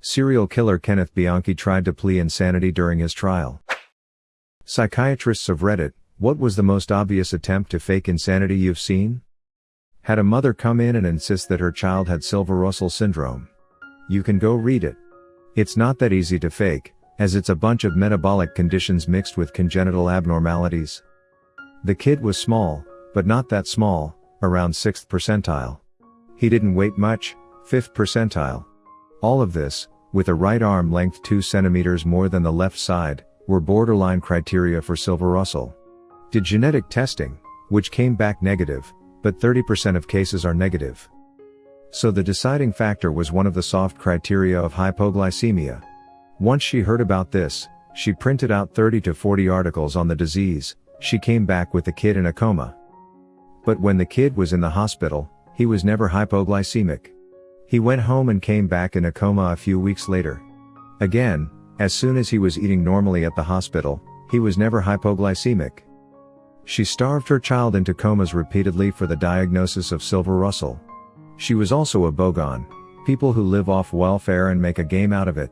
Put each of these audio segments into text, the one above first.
Serial killer Kenneth Bianchi tried to plead insanity during his trial. Psychiatrists of Reddit, what was the most obvious attempt to fake insanity you've seen? Had a mother come in and insist that her child had Silver-Russell syndrome. You can go read it. It's not that easy to fake, as it's a bunch of metabolic conditions mixed with congenital abnormalities. The kid was small, but not that small, around 6th percentile. He didn't weigh much, 5th percentile. All of this, with a right arm length 2 centimeters more than the left side, were borderline criteria for Silver-Russell. Did genetic testing, which came back negative, but 30% of cases are negative. So the deciding factor was one of the soft criteria of hypoglycemia. Once she heard about this, she printed out 30 to 40 articles on the disease. She came back with the kid in a coma. But when the kid was in the hospital, he was never hypoglycemic. He went home and came back in a coma a few weeks later. Again, as soon as he was eating normally at the hospital, he was never hypoglycemic. She starved her child into comas repeatedly for the diagnosis of Silver-Russell. She was also a bogon, people who live off welfare and make a game out of it.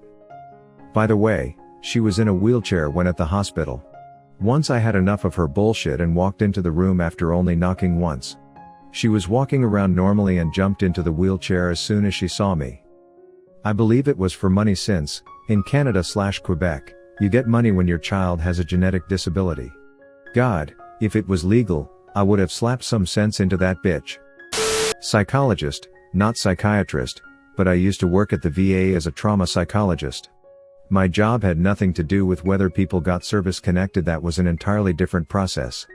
By the way, she was in a wheelchair when at the hospital. Once I had enough of her bullshit and walked into the room after only knocking once. She was walking around normally and jumped into the wheelchair as soon as she saw me. I believe it was for money since, in Canada/Quebec, you get money when your child has a genetic disability. God, if it was legal, I would have slapped some sense into that bitch. Psychologist, not psychiatrist, but I used to work at the VA as a trauma psychologist. My job had nothing to do with whether people got service connected. That was an entirely different process.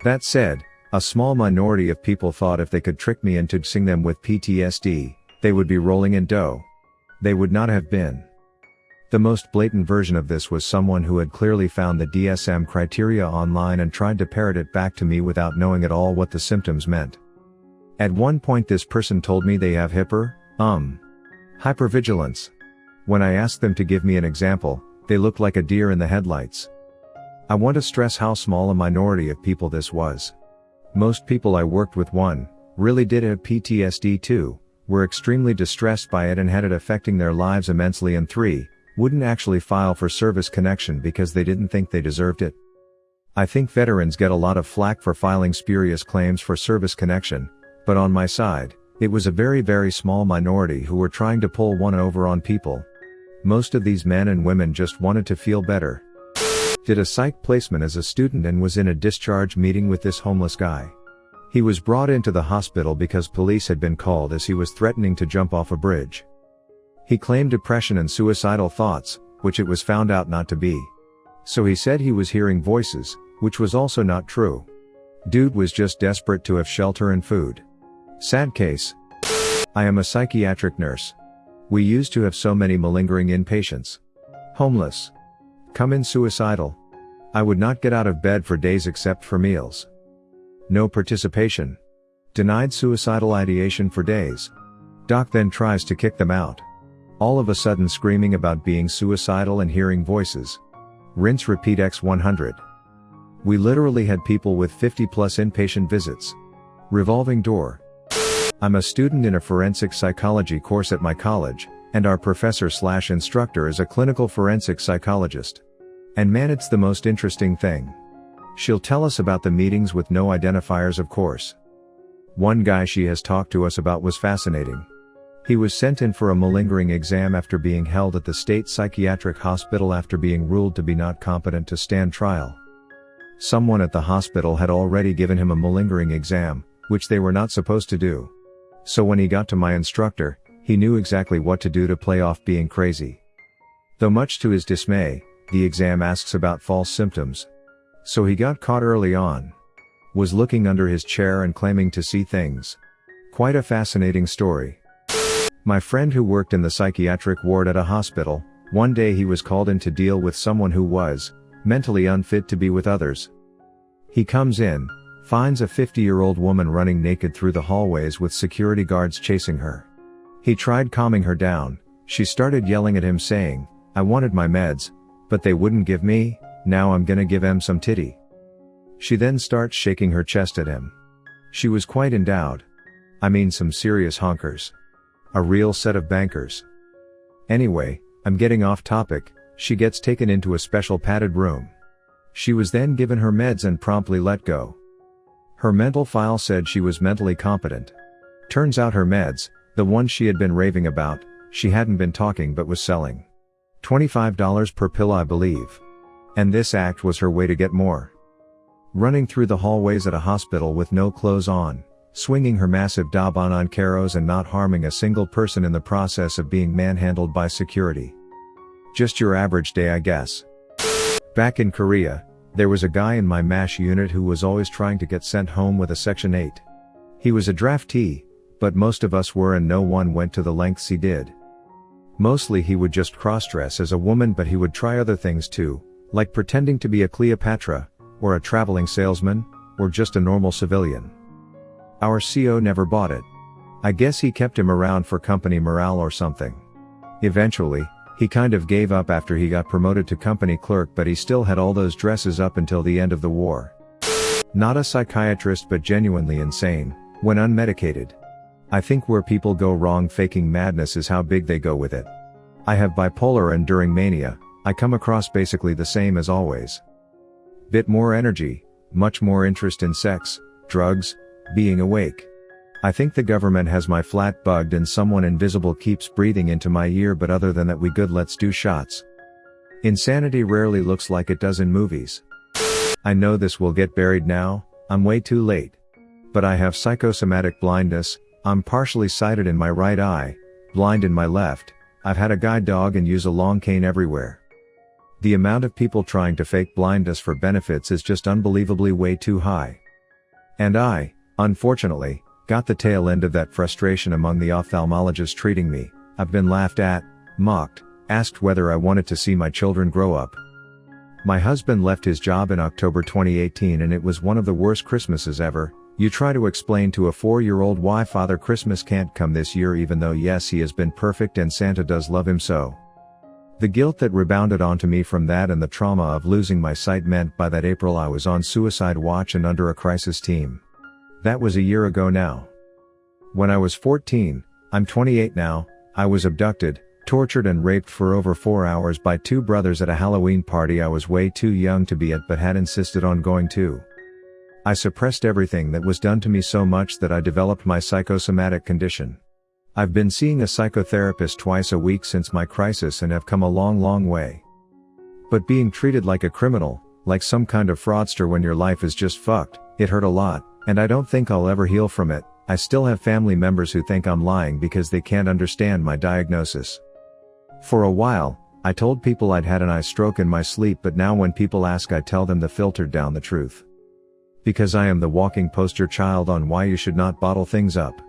That said, a small minority of people thought if they could trick me into seeing them with PTSD, they would be rolling in dough. They would not have been. The most blatant version of this was someone who had clearly found the DSM criteria online and tried to parrot it back to me without knowing at all what the symptoms meant. At one point this person told me they have hypervigilance. When I asked them to give me an example, they looked like a deer in the headlights. I want to stress how small a minority of people this was. Most people I worked with, 1, really did have PTSD, 2, were extremely distressed by it and had it affecting their lives immensely, and 3, wouldn't actually file for service connection because they didn't think they deserved it. I think veterans get a lot of flack for filing spurious claims for service connection, but on my side, it was a very, very small minority who were trying to pull one over on people. Most of these men and women just wanted to feel better. Did a psych placement as a student and was in a discharge meeting with this homeless guy. He was brought into the hospital because police had been called as he was threatening to jump off a bridge. He claimed depression and suicidal thoughts, which it was found out not to be. So he said he was hearing voices, which was also not true. Dude was just desperate to have shelter and food. Sad case. I am a psychiatric nurse. We used to have so many malingering inpatients. Homeless. Come in suicidal. I would not get out of bed for days except for meals. No participation. Denied suicidal ideation for days. Doc then tries to kick them out. All of a sudden screaming about being suicidal and hearing voices. Rinse repeat x 100. We literally had people with 50 plus inpatient visits. Revolving door. I'm a student in a forensic psychology course at my college, and our professor/instructor is a clinical forensic psychologist. And man, it's the most interesting thing. She'll tell us about the meetings with no identifiers, of course. One guy she has talked to us about was fascinating. He was sent in for a malingering exam after being held at the state psychiatric hospital after being ruled to be not competent to stand trial. Someone at the hospital had already given him a malingering exam, which they were not supposed to do. So when he got to my instructor, he knew exactly what to do to play off being crazy. Though much to his dismay, the exam asks about false symptoms. So he got caught early on. Was looking under his chair and claiming to see things. Quite a fascinating story. My friend who worked in the psychiatric ward at a hospital, one day he was called in to deal with someone who was mentally unfit to be with others. He comes in, finds a 50-year-old woman running naked through the hallways with security guards chasing her. He tried calming her down. She started yelling at him saying, "I wanted my meds, but they wouldn't give me, now I'm gonna give em some titty." She then starts shaking her chest at him. She was quite endowed. I mean, some serious honkers. A real set of bankers. Anyway, I'm getting off topic. She gets taken into a special padded room. She was then given her meds and promptly let go. Her mental file said she was mentally competent. Turns out her meds, the ones she had been raving about, she hadn't been talking but was selling. $25 per pill, I believe. And this act was her way to get more. Running through the hallways at a hospital with no clothes on, swinging her massive daban on carros and not harming a single person in the process of being manhandled by security. Just your average day, I guess. Back in Korea, there was a guy in my MASH unit who was always trying to get sent home with a Section 8. He was a draftee, but most of us were, and no one went to the lengths he did. Mostly he would just cross-dress as a woman, but he would try other things too, like pretending to be a Cleopatra, or a traveling salesman, or just a normal civilian. Our CO never bought it. I guess he kept him around for company morale or something. Eventually, he kind of gave up after he got promoted to company clerk, but he still had all those dresses up until the end of the war. Not a psychiatrist, but genuinely insane, when unmedicated. I think where people go wrong faking madness is how big they go with it. I have bipolar, and during mania, I come across basically the same as always. Bit more energy, much more interest in sex, drugs, being awake. I think the government has my flat bugged and someone invisible keeps breathing into my ear, but other than that we good, let's do shots. Insanity rarely looks like it does in movies. I know this will get buried now, I'm way too late. But I have psychosomatic blindness, I'm partially sighted in my right eye, blind in my left, I've had a guide dog and use a long cane everywhere. The amount of people trying to fake blindness for benefits is just unbelievably way too high. And I, unfortunately, got the tail end of that frustration among the ophthalmologists treating me. I've been laughed at, mocked, asked whether I wanted to see my children grow up. My husband left his job in October 2018 and it was one of the worst Christmases ever. You try to explain to a 4-year-old why Father Christmas can't come this year, even though yes, he has been perfect and Santa does love him so. The guilt that rebounded onto me from that and the trauma of losing my sight meant by that April I was on suicide watch and under a crisis team. That was a year ago now. When I was 14, I'm 28 now, I was abducted, tortured and raped for over 4 hours by 2 brothers at a Halloween party I was way too young to be at but had insisted on going to. I suppressed everything that was done to me so much that I developed my psychosomatic condition. I've been seeing a psychotherapist twice a week since my crisis and have come a long way. But being treated like a criminal, like some kind of fraudster when your life is just fucked, it hurt a lot, and I don't think I'll ever heal from it. I still have family members who think I'm lying because they can't understand my diagnosis. For a while, I told people I'd had an eye stroke in my sleep, but now when people ask I tell them the filtered down the truth. Because I am the walking poster child on why you should not bottle things up.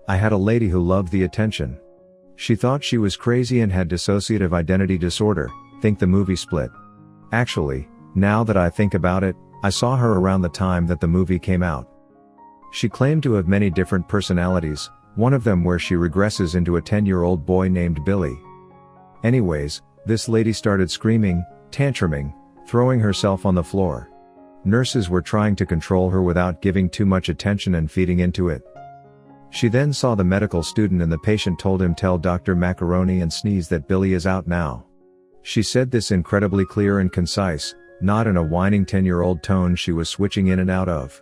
I had a lady who loved the attention. She thought she was crazy and had dissociative identity disorder, think the movie Split. Actually, now that I think about it, I saw her around the time that the movie came out. She claimed to have many different personalities, one of them where she regresses into a 10-year-old boy named Billy. Anyways, this lady started screaming, tantruming, throwing herself on the floor. Nurses were trying to control her without giving too much attention and feeding into it. She then saw the medical student and the patient told him, "Tell Dr. Macaroni and Sneeze that Billy is out now." She said this incredibly clear and concise, not in a whining 10-year-old tone she was switching in and out of.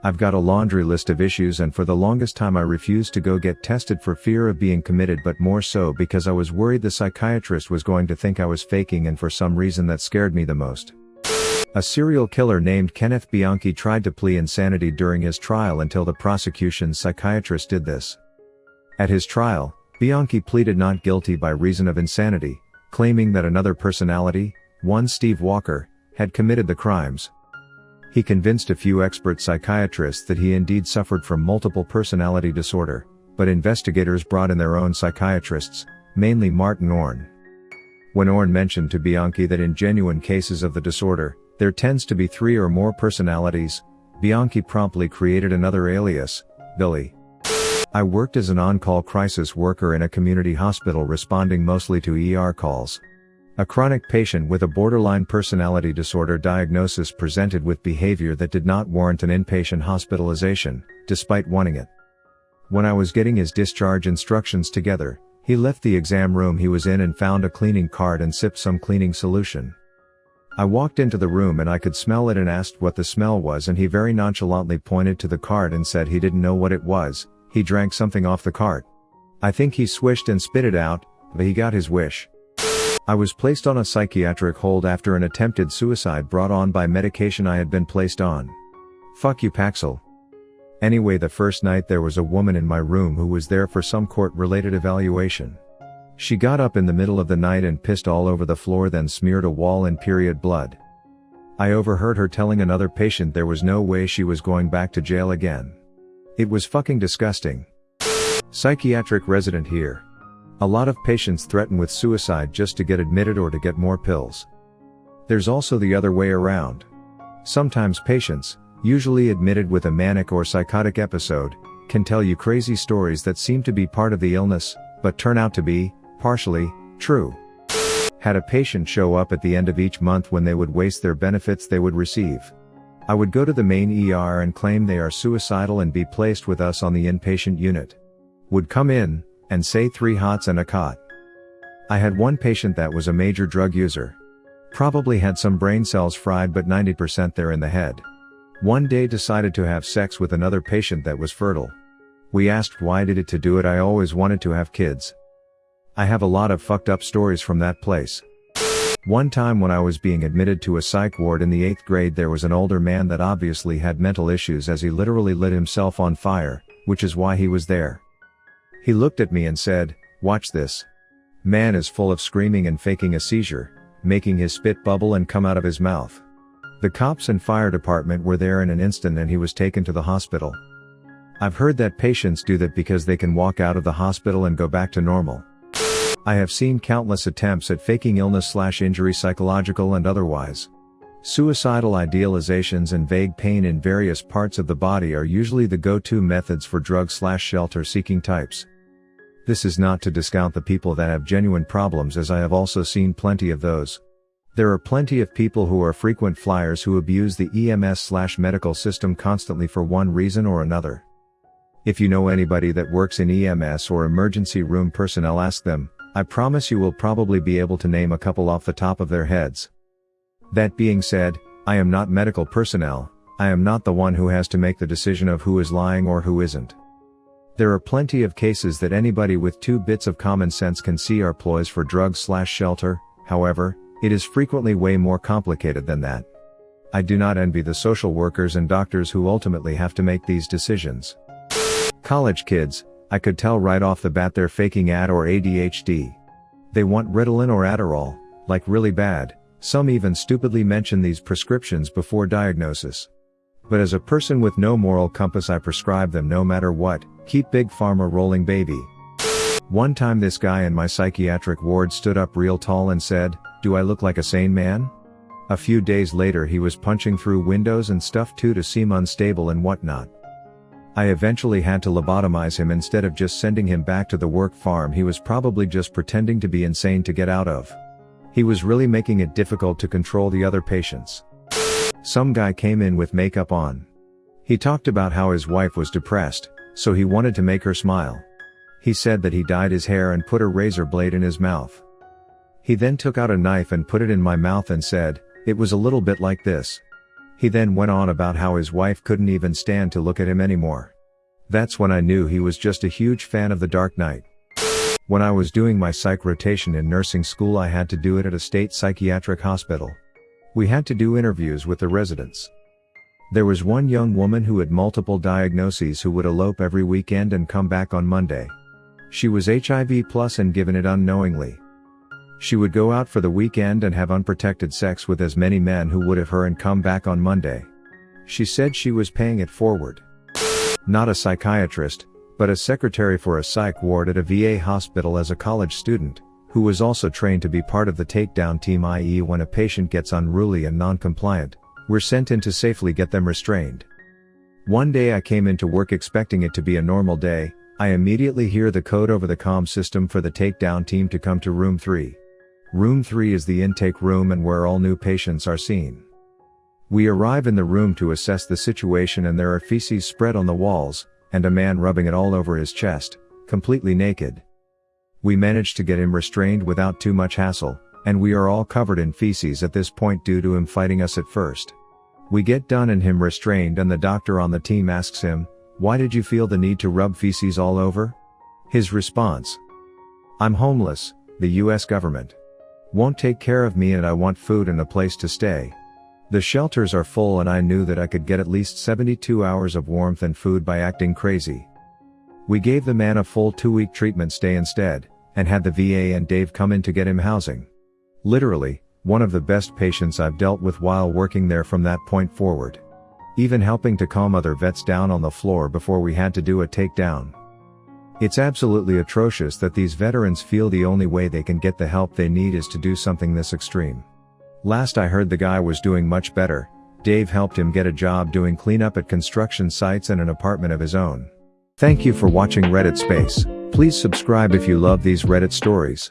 I've got a laundry list of issues, and for the longest time I refused to go get tested for fear of being committed, but more so because I was worried the psychiatrist was going to think I was faking, and for some reason that scared me the most. A serial killer named Kenneth Bianchi tried to plead insanity during his trial until the prosecution's psychiatrist did this. At his trial, Bianchi pleaded not guilty by reason of insanity, claiming that another personality, one Steve Walker, had committed the crimes. He convinced a few expert psychiatrists that he indeed suffered from multiple personality disorder, but investigators brought in their own psychiatrists, mainly Martin Orne. When Orne mentioned to Bianchi that in genuine cases of the disorder, there tends to be 3 or more personalities, Bianchi promptly created another alias, Billy. I worked as an on-call crisis worker in a community hospital, responding mostly to ER calls. A chronic patient with a borderline personality disorder diagnosis presented with behavior that did not warrant an inpatient hospitalization, despite wanting it. When I was getting his discharge instructions together, He left the exam room he was in and found a cleaning cart and sipped some cleaning solution. I walked into the room and I could smell it and asked what the smell was, and he very nonchalantly pointed to the cart and said he didn't know what it was. He drank something off the cart. I think he swished and spit it out, but he got his wish. I was placed on a psychiatric hold after an attempted suicide brought on by medication I had been placed on. Fuck you, Paxil. Anyway, the first night there was a woman in my room who was there for some court-related evaluation. She got up in the middle of the night and pissed all over the floor, then smeared a wall in period blood. I overheard her telling another patient there was no way she was going back to jail again. It was fucking disgusting. Psychiatric resident here. A lot of patients threaten with suicide just to get admitted or to get more pills. There's also the other way around. Sometimes patients, usually admitted with a manic or psychotic episode, can tell you crazy stories that seem to be part of the illness, but turn out to be, partially, true. Had a patient show up at the end of each month when they would waste their benefits they would receive. I would go to the main ER and claim they are suicidal and be placed with us on the inpatient unit. Would come in, and say 3 hots and a cot. I had one patient that was a major drug user. Probably had some brain cells fried, but 90% there in the head. One day decided to have sex with another patient that was fertile. We asked why did it to do it. I always wanted to have kids. I have a lot of fucked up stories from that place. One time when I was being admitted to a psych ward in the 8th grade, there was an older man that obviously had mental issues, as he literally lit himself on fire, which is why he was there. He looked at me and said, "Watch this." Man is full of screaming and faking a seizure, making his spit bubble and come out of his mouth. The cops and fire department were there in an instant and he was taken to the hospital. I've heard that patients do that because they can walk out of the hospital and go back to normal. I have seen countless attempts at faking illness/injury, psychological and otherwise. Suicidal idealizations and vague pain in various parts of the body are usually the go-to methods for drug/shelter seeking types. This is not to discount the people that have genuine problems, as I have also seen plenty of those. There are plenty of people who are frequent flyers who abuse the EMS/medical system constantly for one reason or another. If you know anybody that works in EMS or emergency room personnel, ask them. I promise you will probably be able to name a couple off the top of their heads. That being said, I am not medical personnel. I am not the one who has to make the decision of who is lying or who isn't. There are plenty of cases that anybody with 2 bits of common sense can see are ploys for drugs/shelter. However, it is frequently way more complicated than that. I do not envy the social workers and doctors who ultimately have to make these decisions. College kids, I could tell right off the bat they're faking AD or ADHD. They want Ritalin or Adderall, like really bad. Some even stupidly mention these prescriptions before diagnosis. But as a person with no moral compass, I prescribe them no matter what. Keep Big Pharma rolling, baby. One time this guy in my psychiatric ward stood up real tall and said, "Do I look like a sane man?" A few days later he was punching through windows and stuff too to seem unstable and whatnot. I eventually had to lobotomize him instead of just sending him back to the work farm. He was probably just pretending to be insane to get out of. He was really making it difficult to control the other patients. Some guy came in with makeup on. He talked about how his wife was depressed, so he wanted to make her smile. He said that he dyed his hair and put a razor blade in his mouth. He then took out a knife and put it in my mouth and said, "It was a little bit like this." He then went on about how his wife couldn't even stand to look at him anymore. That's when I knew he was just a huge fan of The Dark Knight. When I was doing my psych rotation in nursing school, I had to do it at a state psychiatric hospital. We had to do interviews with the residents. There was one young woman who had multiple diagnoses who would elope every weekend and come back on Monday. She was HIV+ and given it unknowingly. She would go out for the weekend and have unprotected sex with as many men who would have her and come back on Monday. She said she was paying it forward. Not a psychiatrist, but a secretary for a psych ward at a VA hospital as a college student, who was also trained to be part of the takedown team, i.e. when a patient gets unruly and non-compliant, we're sent in to safely get them restrained. One day I came into work expecting it to be a normal day. I immediately hear the code over the comm system for the takedown team to come to room 3. Room 3 is the intake room and where all new patients are seen. We arrive in the room to assess the situation and there are feces spread on the walls, and a man rubbing it all over his chest, completely naked. We managed to get him restrained without too much hassle, and we are all covered in feces at this point due to him fighting us at first. We get done and him restrained and the doctor on the team asks him, "Why did you feel the need to rub feces all over?" His response: "I'm homeless, the US government won't take care of me and I want food and a place to stay. The shelters are full and I knew that I could get at least 72 hours of warmth and food by acting crazy." We gave the man a full 2-week treatment stay instead, and had the VA and Dave come in to get him housing. Literally, one of the best patients I've dealt with while working there from that point forward. Even helping to calm other vets down on the floor before we had to do a takedown. It's absolutely atrocious that these veterans feel the only way they can get the help they need is to do something this extreme. Last I heard the guy was doing much better. Dave helped him get a job doing cleanup at construction sites and an apartment of his own. Thank you for watching Reddit Space. Please subscribe if you love these Reddit stories.